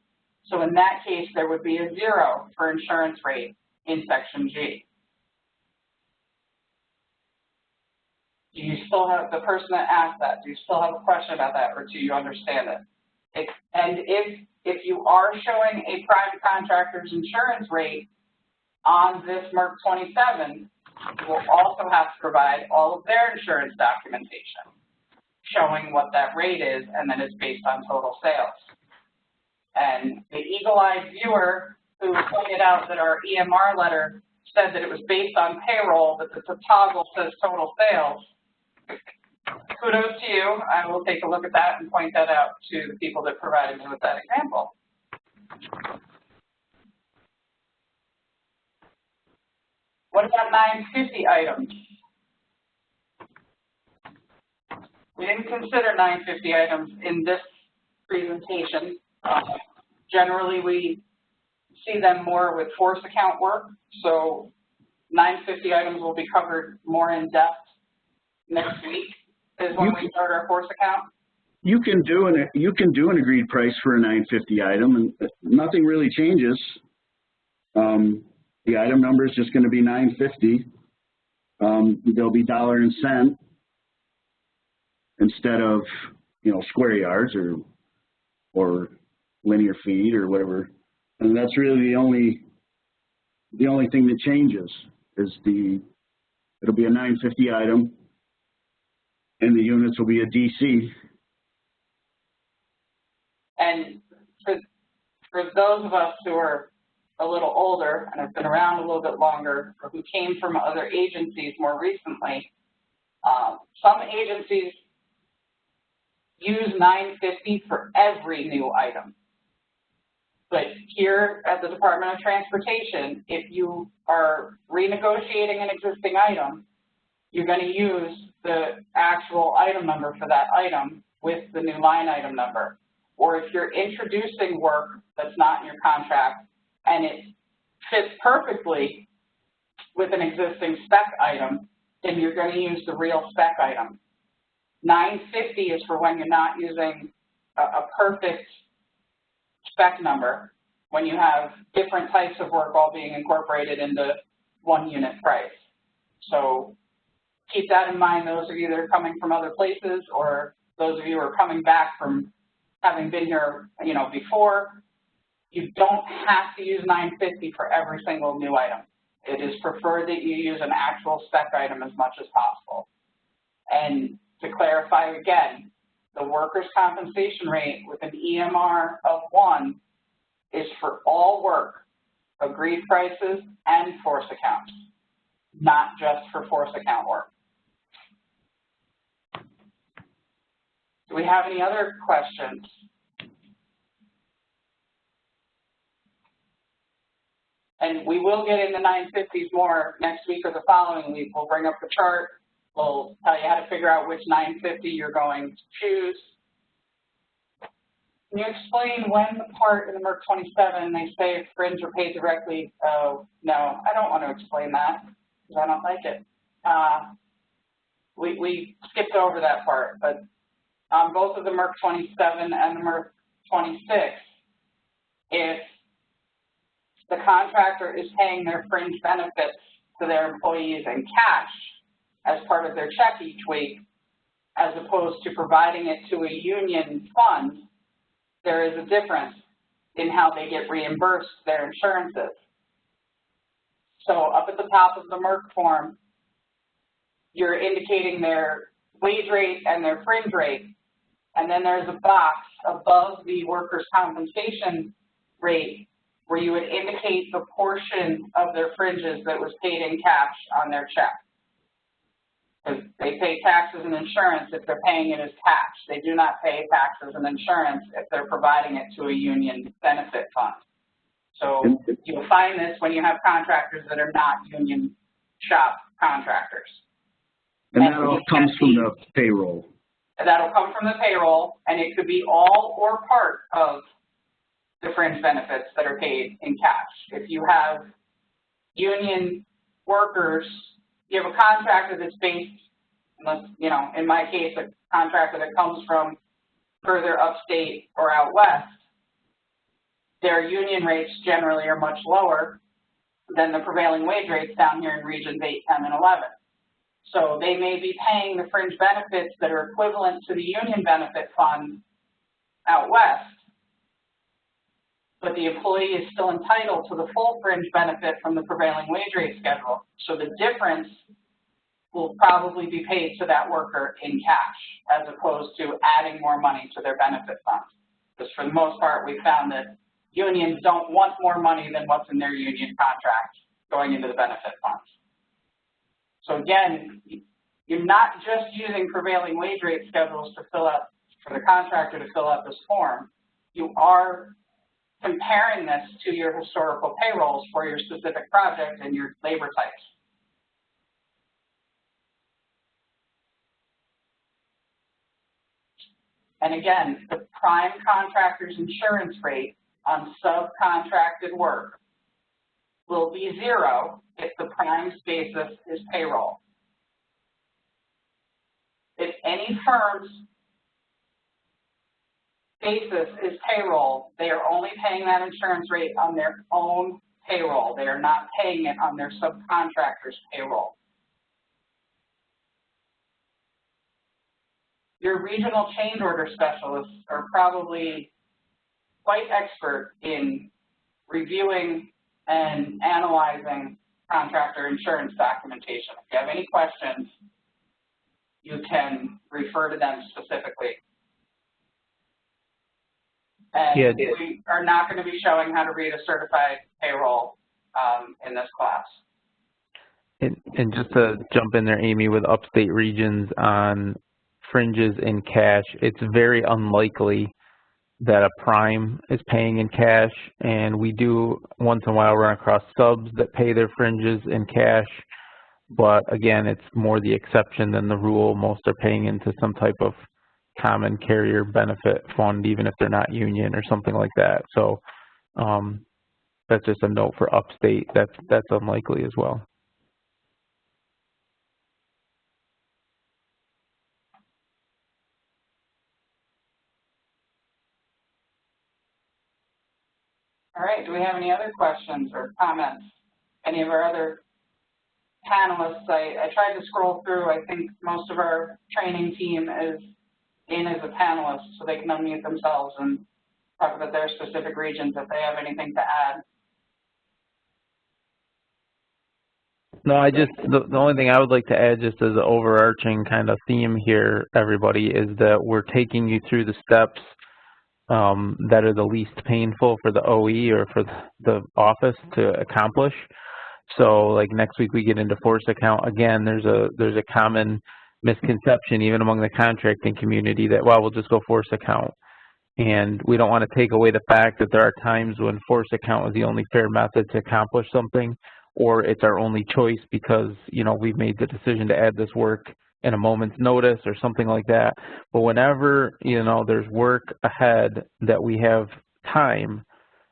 So in that case, there would be a 0 for insurance rate in section G. Do you still have, the person that asked that, do you still have a question about that, or do you understand it? And if you are showing a prime contractor's insurance rate on this Merck 27, you will also have to provide all of their insurance documentation. showing what that rate is, and then it's based on total sales. And the eagle-eyed viewer who pointed out that our EMR letter said that it was based on payroll, but the toggle says total sales, kudos to you. I will take a look at that and point that out to the people that provided me with that example. What about 950 items? We didn't consider 950 items in this presentation. Generally, we see them more with force account work, so 950 items will be covered more in depth next week is when we start our force account. You can do an agreed price for a 950 item, and nothing really changes. The item number is just going to be 950. There'll be dollar and cent instead of, you know, square yards or linear feet or whatever. And that's really the only thing that changes is it'll be a 950 item, and the units will be a DC. And for those of us who are a little older and have been around a little bit longer, or who came from other agencies more recently, some agencies use 950 for every new item. But here at the Department of Transportation, if you are renegotiating an existing item, you're going to use the actual item number for that item with the new line item number. Or if you're introducing work that's not in your contract and it fits perfectly with an existing spec item, then you're going to use the real spec item. 950 is for when you're not using a perfect spec number, when you have different types of work all being incorporated into one unit price. So keep that in mind, those of you that are coming from other places, or those of you who are coming back from having been here, you know, before. You don't have to use 950 for every single new item. It is preferred that you use an actual spec item as much as possible. And to clarify again, the workers' compensation rate with an EMR of 1 is for all work, agreed prices, and force accounts, not just for force account work. Do we have any other questions? And we will get into 950s more next week or the following week. We'll bring up the chart. We'll tell you how to figure out which 950 you're going to choose. Can you explain when the part in the Merck 27, they say if fringe are paid directly? Oh, no, I don't want to explain that because I don't like it. We skipped over that part, but on both of the Merck 27 and the Merck 26, if the contractor is paying their fringe benefits to their employees in cash as part of their check each week, as opposed to providing it to a union fund, there is a difference in how they get reimbursed their insurances. So up at the top of the Merck form, you're indicating their wage rate and their fringe rate, and then there's a box above the workers' compensation rate where you would indicate the portion of their fringes that was paid in cash on their check. Because they pay taxes and insurance if they're paying it as cash. They do not pay taxes and insurance if they're providing it to a union benefit fund. So you'll find this when you have contractors that are not union shop contractors. And that all comes from the payroll. That'll come from the payroll, and it could be all or part of the fringe benefits that are paid in cash. If you have union workers, you have a contractor that's based, unless, you know, in my case, a contractor that comes from further upstate or out west, their union rates generally are much lower than the prevailing wage rates down here in regions 8, 10, and 11. So they may be paying the fringe benefits that are equivalent to the union benefit fund out west, but the employee is still entitled to the full fringe benefit from the prevailing wage rate schedule. So the difference will probably be paid to that worker in cash as opposed to adding more money to their benefit funds. Because for the most part, we found that unions don't want more money than what's in their union contract going into the benefit funds. So again, you're not just using prevailing wage rate schedules to fill out, for the contractor to fill out this form. You are comparing this to your historical payrolls for your specific project and your labor types. And again, the prime contractor's insurance rate on subcontracted work will be 0 if the prime's basis is payroll. If any firm's basis is payroll, they are only paying that insurance rate on their own payroll. They are not paying it on their subcontractor's payroll. Your regional change order specialists are probably quite expert in reviewing and analyzing contractor insurance documentation. If you have any questions, you can refer to them specifically. And yeah, we are not going to be showing how to read a certified payroll in this class. and just to jump in there, Amy, with upstate regions on fringes in cash, it's very unlikely that a prime is paying in cash, and we do once in a while run across subs that pay their fringes in cash, but again, it's more the exception than the rule. Most are paying into some type of common carrier benefit fund, even if they're not union or something like that. So that's just a note for upstate. That's unlikely as well. All right, do we have any other questions or comments? Any of our other panelists? I tried to scroll through. I think most of our training team is in as a panelist, so they can unmute themselves and talk about their specific regions if they have anything to add. No, the only thing I would like to add, just as an overarching kind of theme here, everybody, is that we're taking you through the steps that are the least painful for the OE or for the office to accomplish. So like next week we get into force account. Again, there's a common misconception even among the contracting community that, well, we'll just go force account. And we don't want to take away the fact that there are times when force account is the only fair method to accomplish something, or it's our only choice because, you know, we've made the decision to add this work in a moment's notice or something like that. But whenever, you know, there's work ahead that we have time,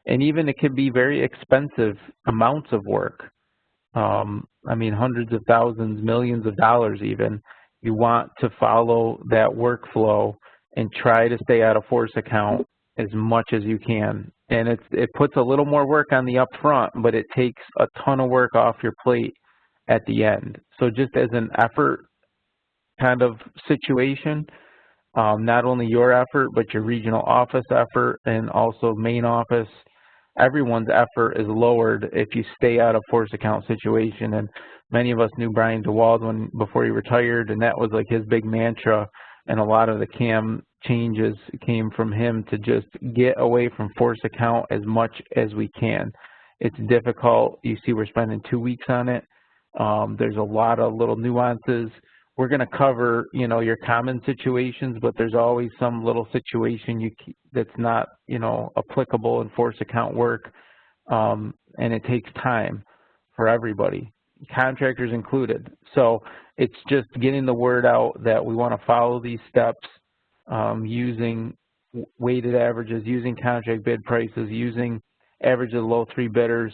and even it could be very expensive amounts of work, I mean, hundreds of thousands, millions of dollars even, you want to follow that workflow and try to stay out of force account as much as you can. And it puts a little more work on the upfront, but it takes a ton of work off your plate at the end. So just as an effort kind of situation, not only your effort, but your regional office effort and also main office, everyone's effort is lowered if you stay out of force account situation. And many of us knew Brian DeWald before he retired, and that was like his big mantra. And a lot of the CAM changes came from him to just get away from force account as much as we can. It's difficult. You see, we're spending 2 weeks on it. There's a lot of little nuances. We're going to cover, you know, your common situations, but there's always some little situation that's not, you know, applicable in force account work, and it takes time for everybody, contractors included. So it's just getting the word out that we want to follow these steps, using weighted averages, using contract bid prices, using average of the low 3 bidders,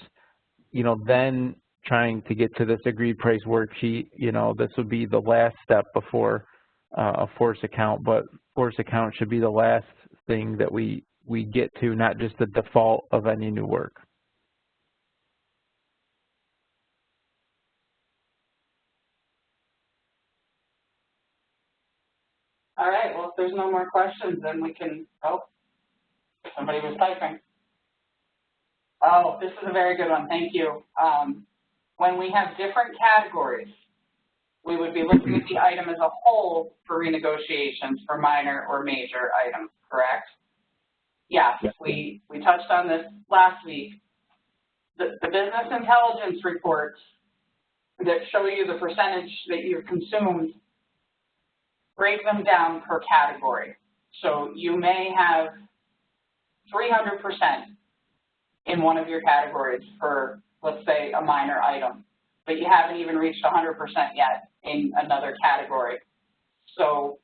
you know, then trying to get to this agreed price worksheet. You know, this would be the last step before a force account, but force account should be the last thing that we get to, not just the default of any new work. All right, well, if there's no more questions, then we can, oh, somebody was typing. Oh, this is a very good one, thank you. When we have different categories, we would be looking at the item as a whole for renegotiations for minor or major items, correct? Yes, we touched on this last week. The business intelligence reports that show you the percentage that you've consumed break them down per category. So you may have 300% in one of your categories for, let's say, a minor item, but you haven't even reached 100% yet in another category. So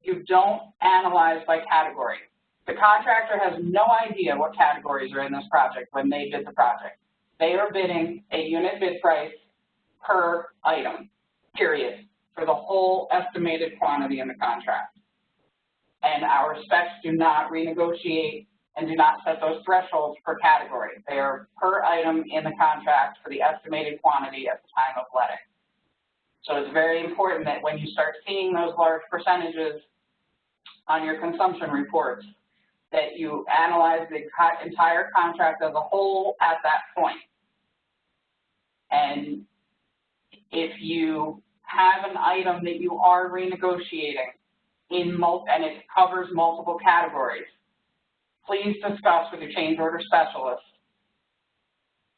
you don't analyze by category. The contractor has no idea what categories are in this project when they bid the project. They are bidding a unit bid price per item, period, for the whole estimated quantity in the contract. And our specs do not renegotiate and do not set those thresholds per category. They are per item in the contract for the estimated quantity at the time of letting. So it's very important that when you start seeing those large percentages on your consumption reports, that you analyze the entire contract as a whole at that point. And if you have an item that you are renegotiating and it covers multiple categories, please discuss with your change order specialist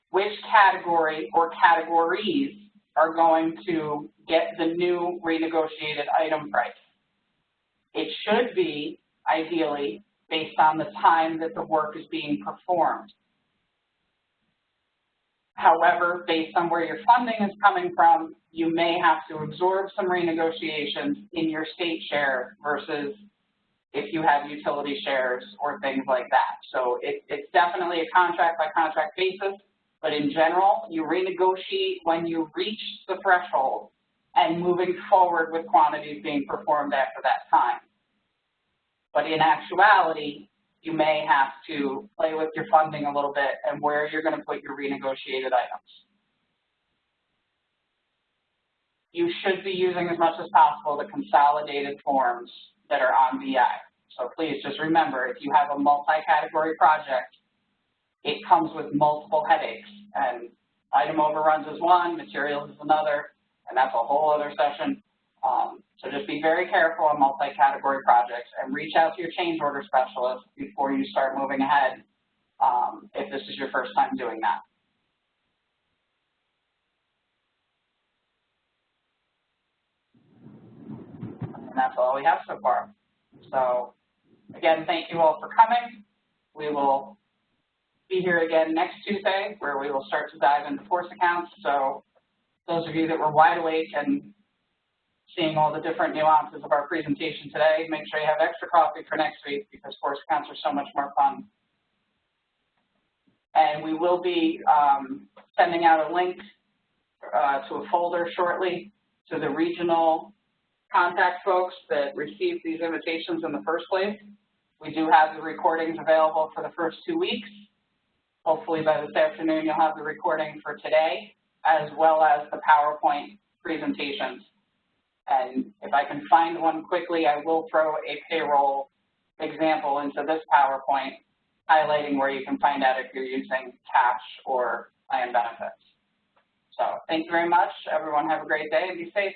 which category or categories are going to get the new renegotiated item price. It should be, ideally, based on the time that the work is being performed. However, based on where your funding is coming from, you may have to absorb some renegotiations in your state share versus if you have utility shares or things like that. So it's definitely a contract by contract basis, but in general, you renegotiate when you reach the threshold and moving forward with quantities being performed after that time. But in actuality, you may have to play with your funding a little bit and where you're going to put your renegotiated items. You should be using as much as possible the consolidated forms that are on VI. So please just remember, if you have a multi-category project, it comes with multiple headaches, and item overruns is one, materials is another, and that's a whole other session. So just be very careful on multi-category projects and reach out to your change order specialist before you start moving ahead if this is your first time doing that. And that's all we have so far. So again, thank you all for coming. We will be here again next Tuesday where we will start to dive into force accounts. So those of you that were wide awake and seeing all the different nuances of our presentation today, make sure you have extra coffee for next week because force accounts are so much more fun. And we will be sending out a link to a folder shortly to the regional contact folks that received these invitations in the first place. We do have the recordings available for the first 2 weeks. Hopefully by this afternoon you'll have the recording for today as well as the PowerPoint presentations. And if I can find one quickly, I will throw a payroll example into this PowerPoint, highlighting where you can find out if you're using cash or plan benefits. So thank you very much. Everyone have a great day and be safe.